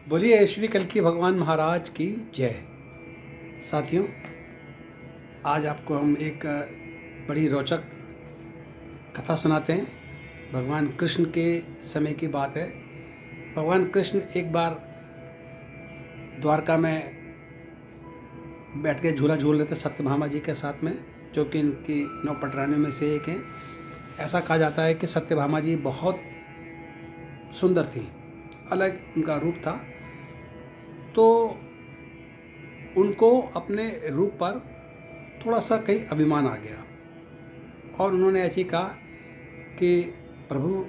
बोलिए श्री कल्कि भगवान महाराज की जय। साथियों, आज आपको हम एक बड़ी रोचक कथा सुनाते हैं। भगवान कृष्ण के समय की बात है। भगवान कृष्ण एक बार द्वारका में बैठ के झूला झूल रहे थे सत्यभामा जी के साथ में, जो कि इनकी 9 पटरानियों में से एक हैं। ऐसा कहा जाता है कि सत्यभामा जी बहुत सुंदर थी, अलग उनका रूप था। तो उनको अपने रूप पर थोड़ा सा कहीं अभिमान आ गया और उन्होंने ऐसे ही कहा कि प्रभु,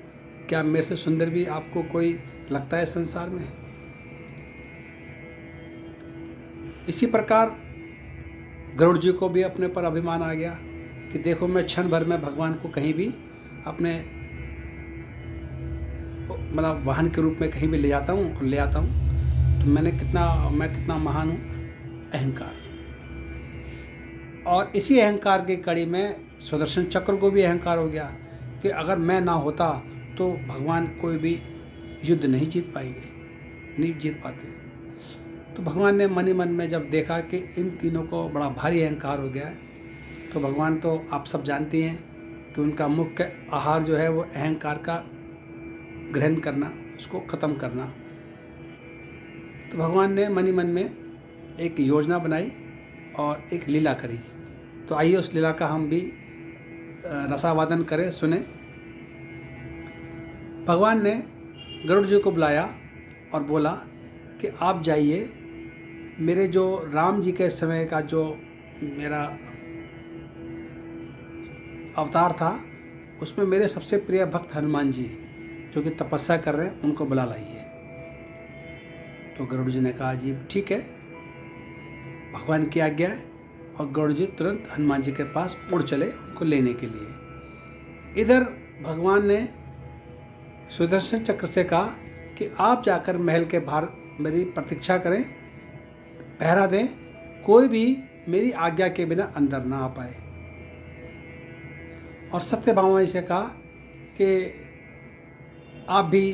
क्या मेरे से सुंदर भी आपको कोई लगता है संसार में? इसी प्रकार गरुड़ जी को भी अपने पर अभिमान आ गया कि देखो, मैं क्षण भर में भगवान को कहीं भी अपने मतलब वाहन के रूप में कहीं भी ले जाता हूँ और ले आता हूँ। तो मैं कितना महान हूँ, अहंकार। और इसी अहंकार की कड़ी में सुदर्शन चक्र को भी अहंकार हो गया कि अगर मैं ना होता तो भगवान कोई भी युद्ध नहीं जीत पाते। तो भगवान ने मन ही मन में जब देखा कि इन तीनों को बड़ा भारी अहंकार हो गया है, तो भगवान तो आप सब जानते हैं कि उनका मुख्य आहार जो है वो अहंकार का ग्रहण करना, उसको ख़त्म करना। तो भगवान ने मन ही मन में एक योजना बनाई और एक लीला करी। तो आइए उस लीला का हम भी रसावादन करें, सुने। भगवान ने गरुड़ जी को बुलाया और बोला कि आप जाइए, मेरे जो राम जी के समय का जो मेरा अवतार था, उसमें मेरे सबसे प्रिय भक्त हनुमान जी जो कि तपस्या कर रहे हैं, उनको बुला लाइए। तो गरुड़ जी ने कहा, जी ठीक है, भगवान की आज्ञा है। और गरुड़ जी तुरंत हनुमान जी के पास उड़ चले उनको लेने के लिए। इधर भगवान ने सुदर्शन चक्र से कहा कि आप जाकर महल के बाहर मेरी प्रतीक्षा करें, पहरा दें, कोई भी मेरी आज्ञा के बिना अंदर ना आ पाए। और सत्यभामा जी से कहा कि आप भी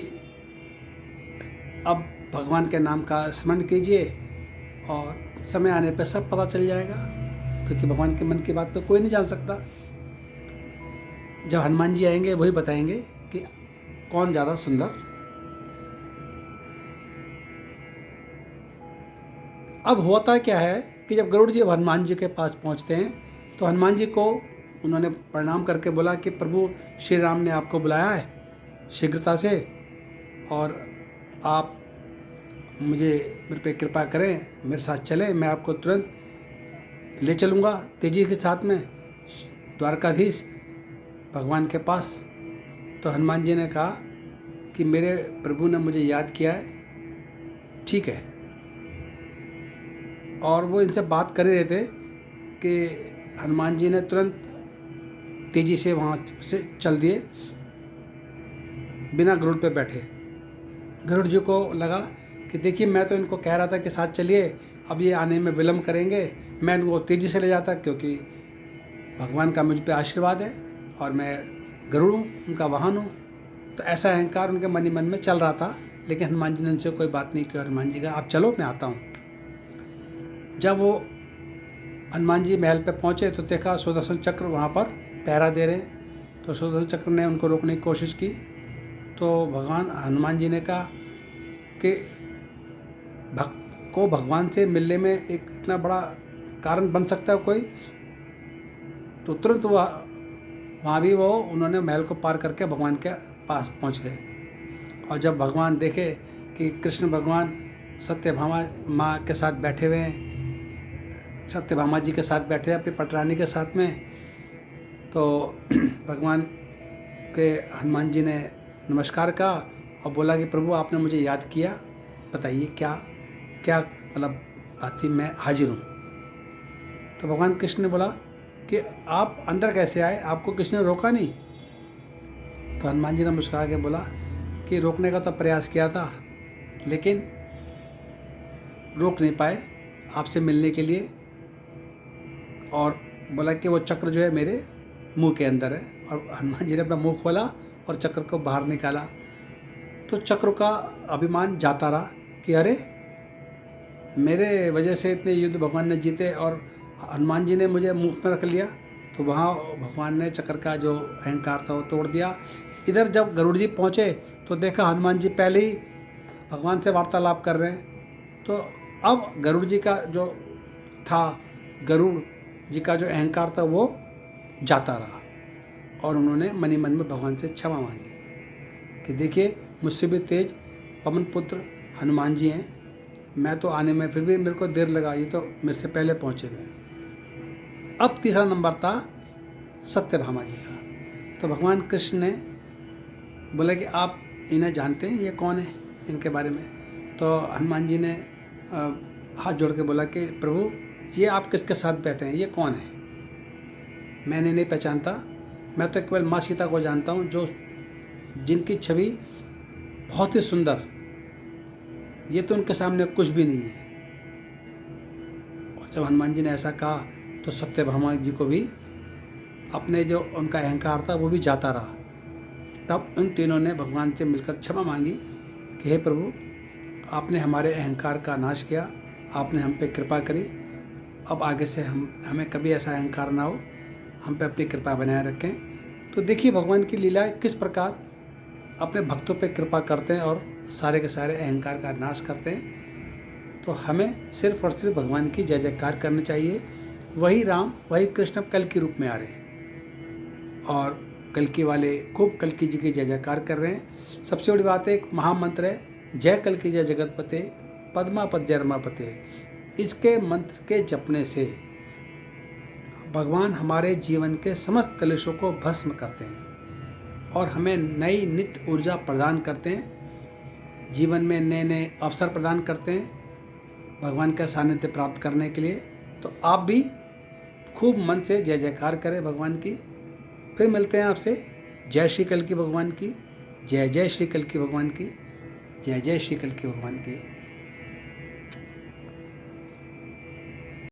अब भगवान के नाम का स्मरण कीजिए और समय आने पर सब पता चल जाएगा, क्योंकि भगवान के मन की बात तो कोई नहीं जान सकता। जब हनुमान जी आएंगे वही बताएंगे कि कौन ज़्यादा सुंदर। अब होता क्या है कि जब गरुड़ जी हनुमान जी के पास पहुंचते हैं तो हनुमान जी को उन्होंने प्रणाम करके बोला कि प्रभु, श्री राम ने आपको बुलाया है शीघ्रता से, और आप मेरे पे कृपा करें, मेरे साथ चलें, मैं आपको तुरंत ले चलूँगा तेजी के साथ में द्वारकाधीश भगवान के पास। तो हनुमान जी ने कहा कि मेरे प्रभु ने मुझे याद किया है, ठीक है। और वो इनसे बात कर रहे थे कि हनुमान जी ने तुरंत तेजी से वहाँ से चल दिए, बिना गरुड़ पे बैठे। गरुड़ जी को लगा कि देखिए, मैं तो इनको कह रहा था कि साथ चलिए, अब ये आने में विलम्ब करेंगे, मैं इनको तेज़ी से ले जाता, क्योंकि भगवान का मुझ पे आशीर्वाद है और मैं गरुड़ हूँ, उनका वाहन हूँ। तो ऐसा अहंकार उनके मन ही मन में चल रहा था। लेकिन हनुमान जी ने उनसे कोई बात नहीं की। हनुमान जी कहा, आप चलो, मैं आता हूँ। जब वो हनुमान जी महल पे पहुँचे तो देखा सुदर्शन चक्र वहाँ पर पहरा दे रहे। तो सुदर्शन चक्र ने उनको रोकने की कोशिश की। तो भगवान हनुमान जी ने कहा कि भक्त को भगवान से मिलने में एक इतना बड़ा कारण बन सकता है कोई। तो तुरंत वहाँ भी उन्होंने महल को पार करके भगवान के पास पहुँच गए। और जब भगवान देखे कि कृष्ण भगवान सत्यभामा माँ के साथ बैठे हुए हैं, सत्यभामा जी के साथ बैठे अपनी पटरानी के साथ में, तो भगवान के हनुमान जी ने नमस्कार कहा और बोला कि प्रभु, आपने मुझे याद किया, बताइए क्या क्या मतलब बात थी, मैं हाजिर हूँ। तो भगवान कृष्ण ने बोला कि आप अंदर कैसे आए, आपको किसने रोका नहीं? तो हनुमान जी ने मुस्कुरा के बोला कि रोकने का तो प्रयास किया था, लेकिन रोक नहीं पाए आपसे मिलने के लिए। और बोला कि वो चक्र जो है मेरे मुंह के अंदर है। और हनुमान जी ने अपना मुंह खोला और चक्र को बाहर निकाला। तो चक्र का अभिमान जाता रहा कि अरे मेरे वजह से इतने युद्ध भगवान ने जीते और हनुमान जी ने मुझे मुफ्त में रख लिया। तो वहाँ भगवान ने चक्र का जो अहंकार था वो तोड़ दिया। इधर जब गरुड़ जी पहुँचे तो देखा हनुमान जी पहले ही भगवान से वार्तालाप कर रहे हैं। तो अब गरुड़ जी का जो था, गरुड़ जी का जो अहंकार था वो जाता रहा और उन्होंने मन ही मन में भगवान से क्षमा मांगी कि देखिए मुझसे भी तेज पवन पुत्र हनुमान जी हैं, मैं तो आने में फिर भी मेरे को देर लगा, ये तो मेरे से पहले पहुँचे हुए हैं। अब तीसरा नंबर था सत्यभामा जी का। तो भगवान कृष्ण ने बोला कि आप इन्हें जानते हैं, ये कौन है, इनके बारे में। तो हनुमान जी ने हाथ जोड़ के बोला कि प्रभु ये आप किसके साथ बैठे हैं, ये कौन है, मैंने नहीं पहचानता, मैं तो केवल माँ सीता को जानता हूँ, जो जिनकी छवि बहुत ही सुंदर, ये तो उनके सामने कुछ भी नहीं है। और जब हनुमान जी ने ऐसा कहा तो सत्यभामा जी को भी अपने जो उनका अहंकार था वो भी जाता रहा। तब उन तीनों ने भगवान से मिलकर क्षमा मांगी कि हे प्रभु, आपने हमारे अहंकार का नाश किया, आपने हम पे कृपा करी, अब आगे से हमें कभी ऐसा अहंकार ना हो, हम पे अपनी कृपा बनाए रखें। तो देखिए भगवान की लीला किस प्रकार अपने भक्तों पे कृपा करते हैं और सारे के सारे अहंकार का नाश करते हैं। तो हमें सिर्फ और सिर्फ भगवान की जय जयकार करनी चाहिए। वही राम, वही कृष्ण कल के रूप में आ रहे हैं और कल्कि वाले खूब कल्कि जी की जय जयकार कर रहे हैं। सबसे बड़ी बात है, एक महामंत्र है, जय कल्कि जय जगतपते पद्मापत जय रमापते। इसके मंत्र के जपने से भगवान हमारे जीवन के समस्त कलेशों को भस्म करते हैं और हमें नई नित्य ऊर्जा प्रदान करते हैं, जीवन में नए नए अवसर प्रदान करते हैं भगवान का सानिध्य प्राप्त करने के लिए। तो आप भी खूब मन से जय जयकार करें भगवान की। फिर मिलते हैं आपसे। जय श्री कल्कि भगवान की, जय जय श्री कल्कि भगवान की, जय जय श्री कल्कि भगवान की।